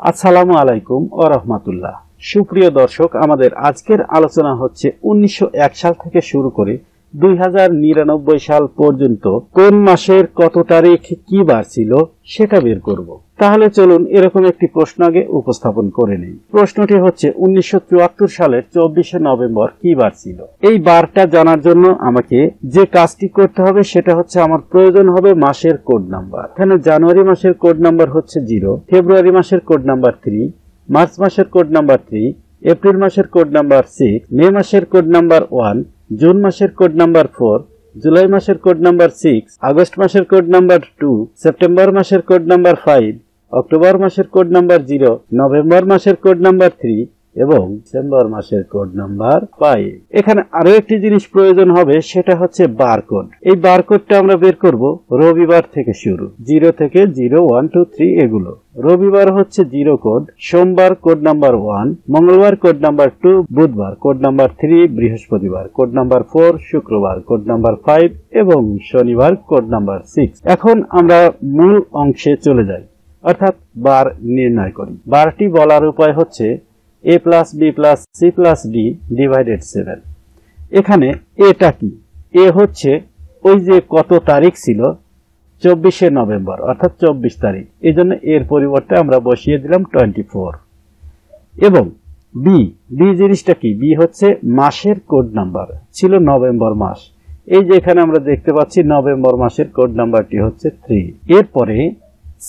আসসালামু আলাইকুম ওয়া রাহমাতুল্লাহ। সুপ্রিয় দর্শক, আমাদের আজকের আলোচনা হচ্ছে 1901 সাল থেকে শুরু করে 2099 সাল পর্যন্ত কোন মাসের কত তারিখ কি বার ছিল সেটা বের করব। তাহলে চলুন এরকম একটি প্রশ্ন আগে উপস্থাপন করে নেই। প্রশ্নটি হচ্ছে 1974 সালের 24শে নভেম্বর কি বার ছিল। এই বারটা জানার জন্য আমাকে যে কাজটি করতে হবে সেটা হচ্ছে আমার প্রয়োজন হবে মাসের কোড নাম্বার। এখানে জানুয়ারি মাসের কোড নাম্বার হচ্ছে 0, ফেব্রুয়ারি মাসের কোড নাম্বার 3, মার্চ মাসের কোড নাম্বার 3, এপ্রিল মাসের কোড নাম্বার 6, মে মাসের কোড নাম্বার 1, জুন মাসের কোড নাম্বার 4, জুলাই মাসের কোড নাম্বার 6, আগস্ট মাসের কোড নাম্বার 2, সেপ্টেম্বর মাসের কোড নাম্বার 5, অক্টোবর মাসের কোড নাম্বার 0, নভেম্বর মাসের কোড নাম্বার 3 এবং ডিসেম্বর মাসের কোড নাম্বার 5। এখানে আরো একটি জিনিস প্রয়োজন হবে, সেটা হচ্ছে বারকোড। এই বারকোডটা আমরা বের করব রবিবার থেকে শুরু, 0 থেকে 0, 1, 2, 3 এগুলো। রবিবার হচ্ছে 0 কোড, সোমবার কোড নাম্বার 1, মঙ্গলবার কোড নাম্বার 2, বুধবার কোড নাম্বার 3, বৃহস্পতিবার কোড নাম্বার 4, শুক্রবার কোড নাম্বার 5 এবং শনিবার কোড নাম্বার 6। এখন আমরা মূল অংশে চলে যাই, অর্থাৎ বার নির্ণয় করি। বারটি বলার উপায় হচ্ছে a plus B plus C plus D divided 7। এখানে এটা কি? এ হচ্ছে ওই যে কত তারিখ ছিল, 24শে নভেম্বর অর্থাৎ 24 তারিখ, এই জন্য এর পরিবর্তে আমরা বসিয়ে দিলাম 24। এবং বি জিনিসটা কি? বি হচ্ছে মাসের কোড নাম্বার, ছিল নভেম্বর মাস। এই যে এখানে আমরা দেখতে পাচ্ছি নভেম্বর মাসের কোড নাম্বারটি হচ্ছে 3। এরপরে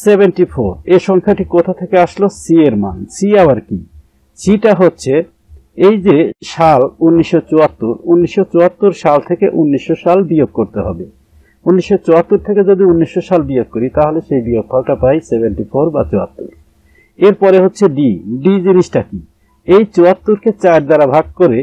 74, এই সংখ্যাটি কোথা থেকে আসলো? সি এর মান। সি আবার কি? সিটা হচ্ছে এই যে সাল 1974 সাল থেকে 1900 সাল বিয়োগ করতে হবে। 1974 থেকে যদি 1900 সাল বিয়োগ করি তাহলে সেই বিয়োগফলটা পাই 74 বা 74। এরপরে হচ্ছে ডি জিনিসটা কি? এই 74কে 4 দ্বারা ভাগ করে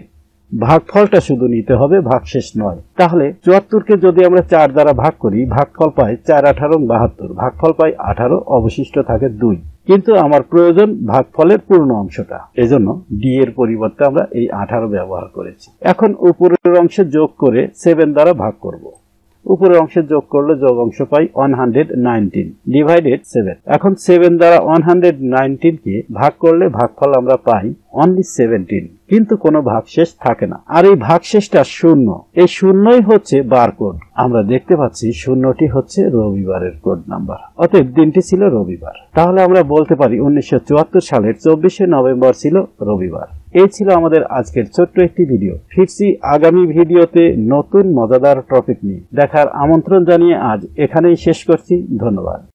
ভাগফলটা শুধু নিতে হবে, ভাগশেষ নয়। তাহলে 74কে যদি আমরা 4 দ্বারা ভাগ করি, ভাগফল পাই 4 18 72, ভাগফল পাই 18, অবশিষ্ট থাকে 2। কিন্তু আমার প্রয়োজন ভাগফলের পূর্ণ অংশটা, এজন্য ডি এর পরিবর্তে আমরা এই 18 ব্যবহার করেছি। এখন উপরের অংশে যোগ করে 7 দ্বারা ভাগ করব। উপরের অংশে যোগ করলে যোগ অংশ পাই 119 ডিভাইডেড 7। এখন 7 দ্বারা 119 কে ভাগ করলে ভাগফল আমরা পাই অনলি 17, কিন্তু কোনো ভাগশেষ থাকে না। আর এই ভাগশেষটা শূন্য, এই শূন্যই হচ্ছে বারকোড। আমরা দেখতে পাচ্ছি শূন্যটি হচ্ছে রবিবারের কোড নাম্বার, অতএব দিনটি ছিল রবিবার। তাহলে আমরা বলতে পারি 1974 সালের 24শে নভেম্বর ছিল রবিবার। এই ছিল আমাদের আজকের ছোট্ট একটি ভিডিও। ফিরছি আগামী ভিডিওতে নতুন মজাদার টপিক নিয়ে। দেখার আমন্ত্রণ জানিয়ে আজ এখানেই শেষ করছি। ধন্যবাদ।